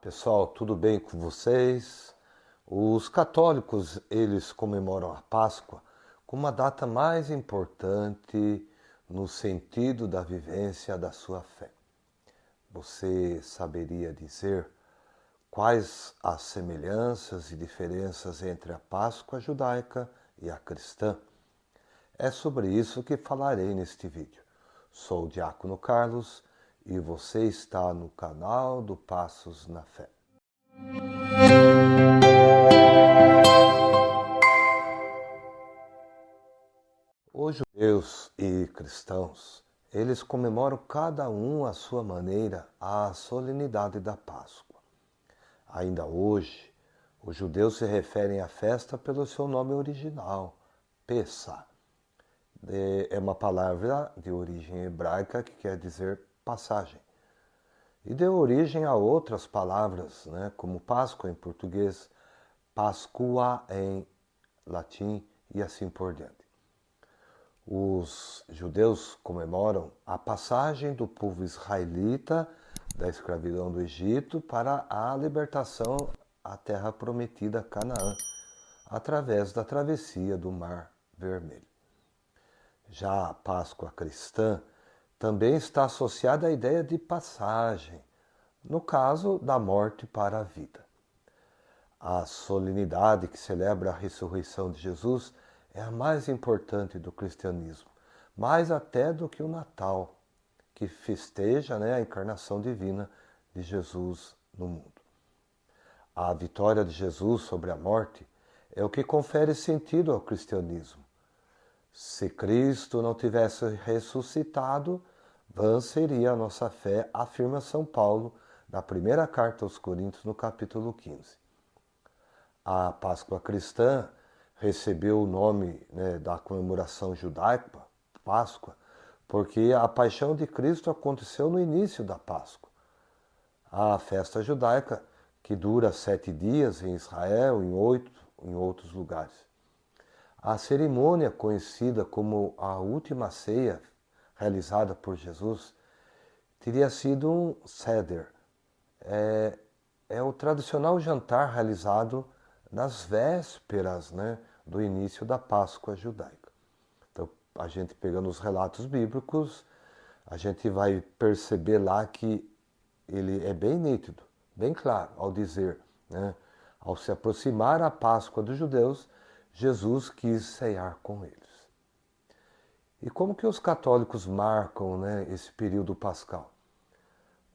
Pessoal, tudo bem com vocês? Os católicos, eles comemoram a Páscoa como a data mais importante no sentido da vivência da sua fé. Você saberia dizer quais as semelhanças e diferenças entre a Páscoa judaica e a cristã? É sobre isso que falarei neste vídeo. Sou o Diácono Carlos e você está no canal do Passos na Fé. Os judeus e cristãos, eles comemoram cada um à sua maneira a solenidade da Páscoa. Ainda hoje, os judeus se referem à festa pelo seu nome original, Pessah. É uma palavra de origem hebraica que quer dizer passagem. E deu origem a outras palavras, como Páscoa em português, Pascua em latim e assim por diante. Os judeus comemoram a passagem do povo israelita da escravidão do Egito para a libertação à terra prometida, Canaã, através da travessia do Mar Vermelho. Já a Páscoa cristã também está associada à ideia de passagem, no caso da morte para a vida. A solenidade que celebra a ressurreição de Jesus é a mais importante do cristianismo, mais até do que o Natal, que festeja a encarnação divina de Jesus no mundo. A vitória de Jesus sobre a morte é o que confere sentido ao cristianismo. Se Cristo não tivesse ressuscitado, vã seria a nossa fé, afirma São Paulo na primeira carta aos Coríntios, no capítulo 15. A Páscoa cristã recebeu o nome da comemoração judaica, Páscoa, porque a paixão de Cristo aconteceu no início da Páscoa. A festa judaica, que dura 7 dias em Israel, em 8 em outros lugares. A cerimônia conhecida como a última ceia, realizada por Jesus, teria sido um seder. É o tradicional jantar realizado nas vésperas do início da Páscoa judaica. Então, a gente pegando os relatos bíblicos, a gente vai perceber lá que ele é bem nítido, bem claro, ao dizer, ao se aproximar a Páscoa dos judeus, Jesus quis ceiar com eles. E como que os católicos marcam esse período pascal?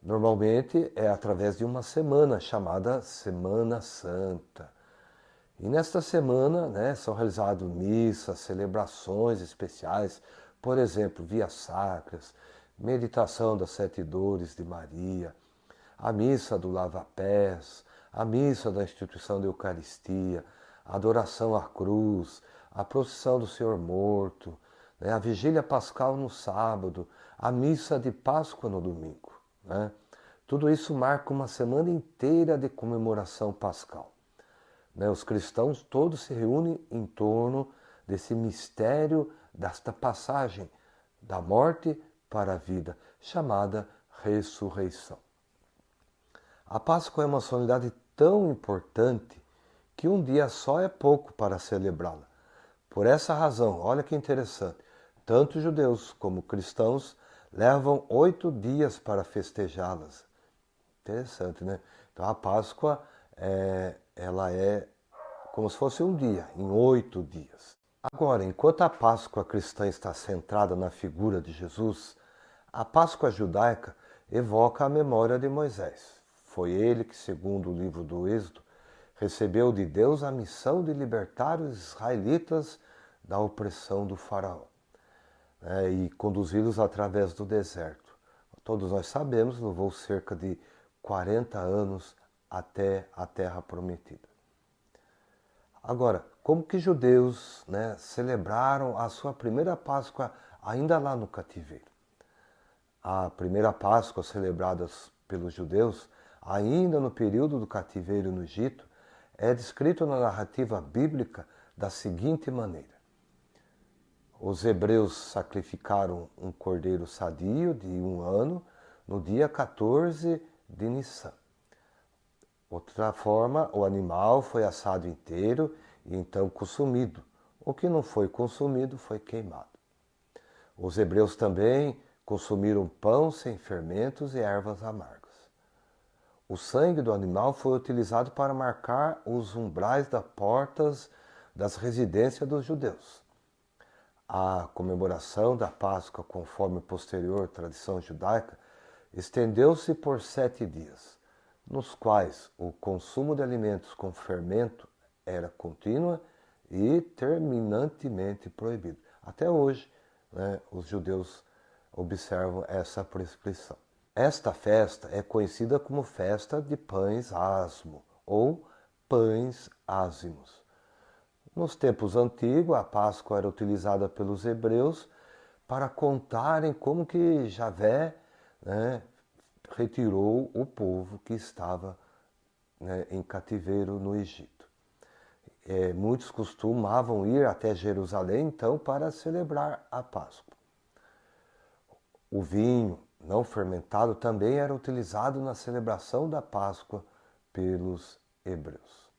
Normalmente é através de uma semana chamada Semana Santa. E nesta semana são realizadas missas, celebrações especiais, por exemplo, vias sacras, meditação das 7 dores de Maria, a missa do lava-pés, a missa da instituição da Eucaristia, a adoração à cruz, a procissão do Senhor morto, a vigília pascal no sábado, a missa de Páscoa no domingo. Tudo isso marca uma semana inteira de comemoração pascal. Os cristãos todos se reúnem em torno desse mistério, desta passagem da morte para a vida, chamada ressurreição. A Páscoa é uma solenidade tão importante que um dia só é pouco para celebrá-la. Por essa razão, olha que interessante, tanto judeus como cristãos levam 8 dias para festejá-las. Interessante, né? Então a Páscoa ela é como se fosse um dia, em 8 dias. Agora, enquanto a Páscoa cristã está centrada na figura de Jesus, a Páscoa judaica evoca a memória de Moisés. Foi ele que, segundo o livro do Êxodo, recebeu de Deus a missão de libertar os israelitas da opressão do faraó e conduzi-los através do deserto. Todos nós sabemos, levou cerca de 40 anos até a terra prometida. Agora, como que judeus celebraram a sua primeira Páscoa ainda lá no cativeiro? A primeira Páscoa celebrada pelos judeus, ainda no período do cativeiro no Egito, é descrito na narrativa bíblica da seguinte maneira. Os hebreus sacrificaram um cordeiro sadio de 1 ano no dia 14 de Nissan. Outra forma, o animal foi assado inteiro e então consumido. O que não foi consumido foi queimado. Os hebreus também consumiram pão sem fermentos e ervas amargas. O sangue do animal foi utilizado para marcar os umbrais das portas das residências dos judeus. A comemoração da Páscoa, conforme posterior tradição judaica, estendeu-se por 7 dias, nos quais o consumo de alimentos com fermento era contínua e terminantemente proibido. Até hoje, né, os judeus observam essa prescrição. Esta festa é conhecida como festa de pães asmo ou pães ázimos. Nos tempos antigos, a Páscoa era utilizada pelos hebreus para contarem como que Javé, né, retirou o povo que estava, né, em cativeiro no Egito. Muitos costumavam ir até Jerusalém, então, para celebrar a Páscoa. O vinho não fermentado também era utilizado na celebração da Páscoa pelos hebreus.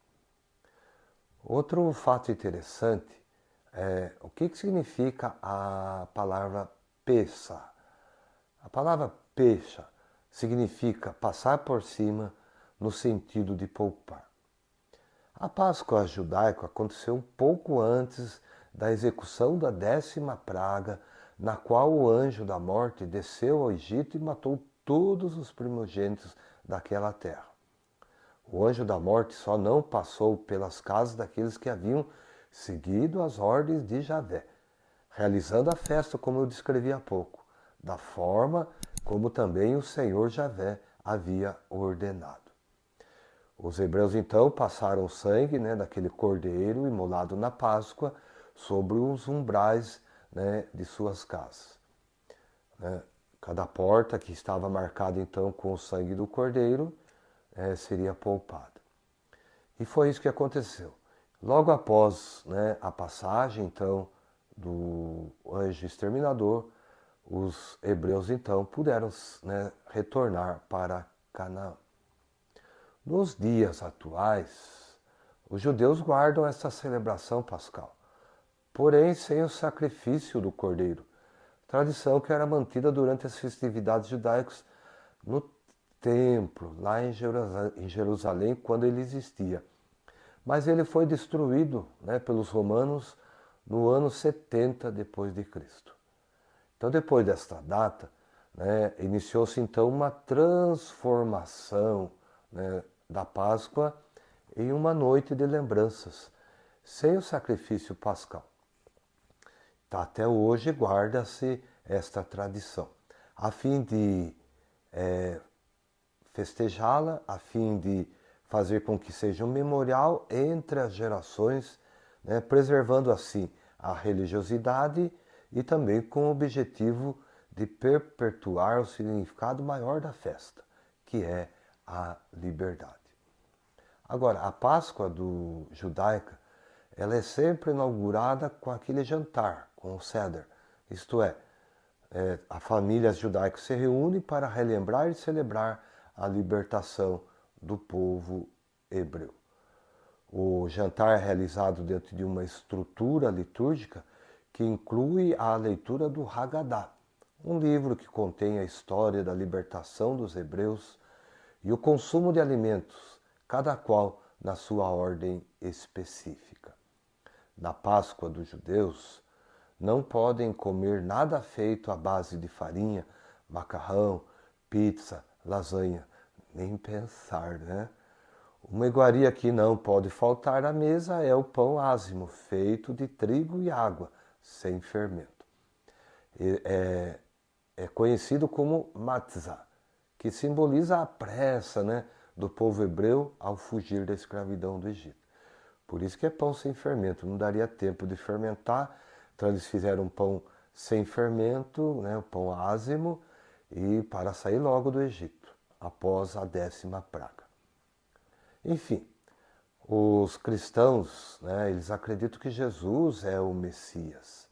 Outro fato interessante é o que significa a palavra peça. A palavra pecha significa passar por cima no sentido de poupar. A Páscoa judaica aconteceu um pouco antes da execução da 10ª praga, na qual o anjo da morte desceu ao Egito e matou todos os primogênitos daquela terra. O anjo da morte só não passou pelas casas daqueles que haviam seguido as ordens de Javé, realizando a festa como eu descrevi há pouco, da forma como também o Senhor Javé havia ordenado. Os hebreus então passaram o sangue, né, daquele cordeiro imolado na Páscoa sobre os umbrais, né, de suas casas. Cada porta que estava marcada então com o sangue do cordeiro seria poupada. E foi isso que aconteceu. Logo após, né, a passagem então do anjo exterminador, os hebreus então puderam, né, retornar para Canaã. Nos dias atuais, os judeus guardam essa celebração pascal, porém sem o sacrifício do cordeiro, tradição que era mantida durante as festividades judaicas no templo, lá em Jerusalém, quando ele existia. Mas ele foi destruído, né, pelos romanos no ano 70 depois de Cristo. Então, depois desta data, né, iniciou-se então uma transformação, né, da Páscoa em uma noite de lembranças, sem o sacrifício pascal. Tá, até hoje guarda-se esta tradição, a fim de festejá-la, a fim de fazer com que seja um memorial entre as gerações, né, preservando assim a religiosidade e também com o objetivo de perpetuar o significado maior da festa, que é a liberdade. Agora, a Páscoa judaica, ela é sempre inaugurada com aquele jantar, com o Seder, isto é, a família judaica se reúne para relembrar e celebrar a libertação do povo hebreu. O jantar é realizado dentro de uma estrutura litúrgica que inclui a leitura do Haggadah, um livro que contém a história da libertação dos hebreus e o consumo de alimentos, cada qual na sua ordem específica. Na Páscoa dos judeus, não podem comer nada feito à base de farinha, macarrão, pizza, lasanha, nem pensar, né? Uma iguaria que não pode faltar à mesa é o pão ázimo, feito de trigo e água, sem fermento. É conhecido como matzah, que simboliza a pressa, né, do povo hebreu ao fugir da escravidão do Egito. Por isso que é pão sem fermento, não daria tempo de fermentar, então eles fizeram um pão sem fermento, né, um pão ázimo, e para sair logo do Egito, após a 10ª praga. Enfim, os cristãos, né, eles acreditam que Jesus é o Messias.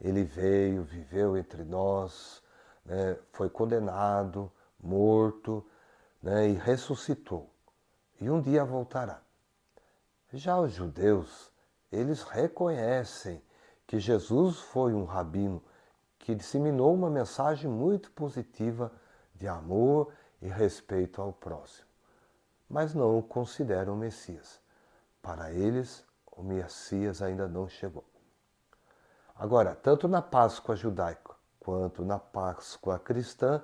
Ele veio, viveu entre nós, né, foi condenado, morto, né, e ressuscitou. e um dia voltará. Já os judeus, eles reconhecem que Jesus foi um rabino que disseminou uma mensagem muito positiva de amor e respeito ao próximo, mas não o consideram o Messias. Para eles, o Messias ainda não chegou. Agora, tanto na Páscoa judaica quanto na Páscoa cristã,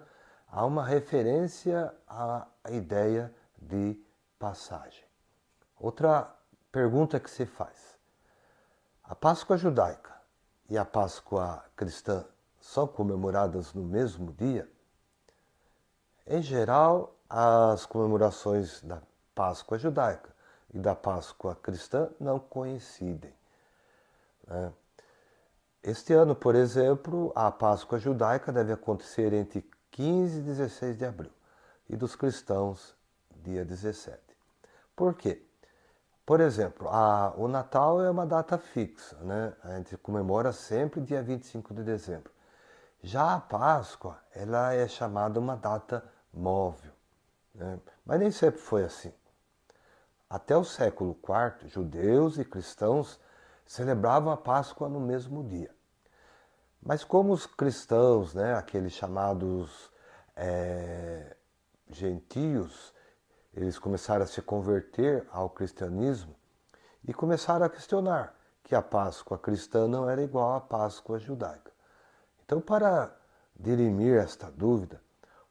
há uma referência à ideia de passagem. Outra pergunta que se faz: a Páscoa judaica e a Páscoa cristã são comemoradas no mesmo dia? Em geral, as comemorações da Páscoa judaica e da Páscoa cristã não coincidem, né? Este ano, por exemplo, a Páscoa judaica deve acontecer entre 15 e 16 de abril e dos cristãos, dia 17. Por quê? Por exemplo, o Natal é uma data fixa, né? A gente comemora sempre dia 25 de dezembro. Já a Páscoa, ela é chamada uma data móvel, né? Mas nem sempre foi assim. Até o século IV, judeus e cristãos celebravam a Páscoa no mesmo dia. Mas como os cristãos, né, aqueles chamados gentios, eles começaram a se converter ao cristianismo e começaram a questionar que a Páscoa cristã não era igual à Páscoa judaica. Então, para dirimir esta dúvida,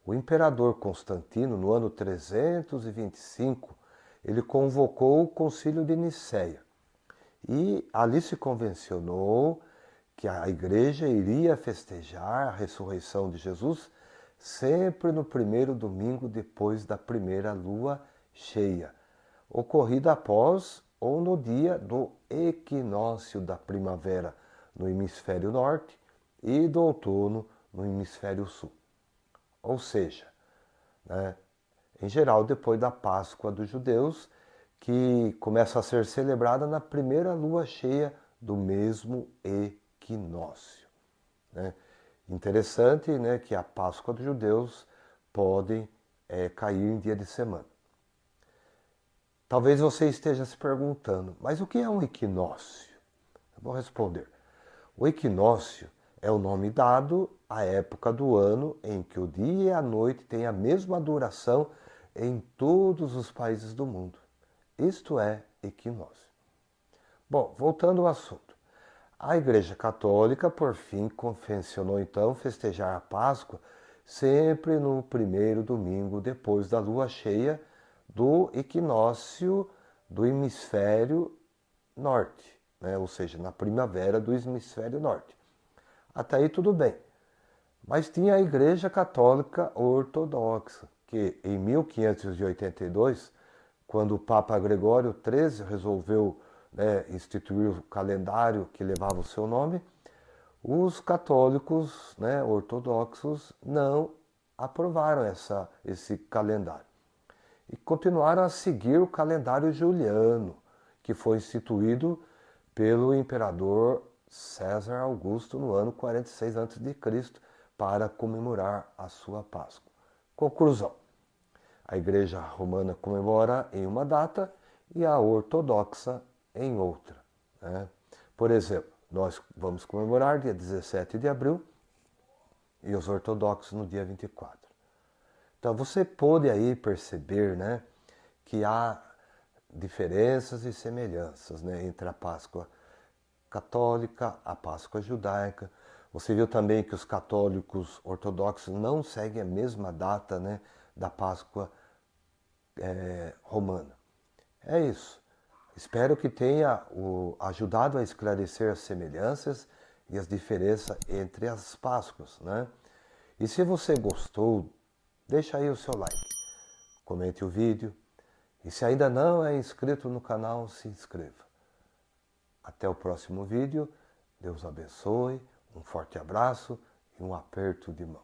o imperador Constantino, no ano 325, ele convocou o Concílio de Nicéia e ali se convencionou que a igreja iria festejar a ressurreição de Jesus sempre no primeiro domingo depois da primeira lua cheia, ocorrida após ou no dia do equinócio da primavera no hemisfério norte e do outono no hemisfério sul. Ou seja, né, em geral depois da Páscoa dos judeus, que começa a ser celebrada na primeira lua cheia do mesmo equinócio, né? Interessante, né, que a Páscoa dos judeus pode cair em dia de semana. Talvez você esteja se perguntando, mas o que é um equinócio? Eu vou responder. O equinócio é o nome dado à época do ano em que o dia e a noite têm a mesma duração em todos os países do mundo. Isto é equinócio. Bom, voltando ao assunto. A Igreja Católica, por fim, convencionou então festejar a Páscoa sempre no primeiro domingo depois da lua cheia do equinócio do hemisfério norte, né? Ou seja, na primavera do hemisfério norte. Até aí tudo bem. Mas tinha a Igreja Católica Ortodoxa, que em 1582, quando o Papa Gregório XIII resolveu, né, instituir o calendário que levava o seu nome, os católicos, né, ortodoxos não aprovaram esse calendário e continuaram a seguir o calendário juliano, que foi instituído pelo imperador César Augusto no ano 46 a.C. para comemorar a sua Páscoa. Conclusão: a Igreja Romana comemora em uma data e a ortodoxa em outra, né? Por exemplo, nós vamos comemorar dia 17 de abril e os ortodoxos no dia 24. Então você pode aí perceber, né, que há diferenças e semelhanças, né, entre a Páscoa católica, a Páscoa judaica. Você viu também que os católicos ortodoxos não seguem a mesma data, né, da Páscoa romana. É isso. Espero que tenha ajudado a esclarecer as semelhanças e as diferenças entre as Páscoas, né? E se você gostou, deixa aí o seu like, comente o vídeo e se ainda não é inscrito no canal, se inscreva. Até o próximo vídeo. Deus abençoe, um forte abraço e um aperto de mão.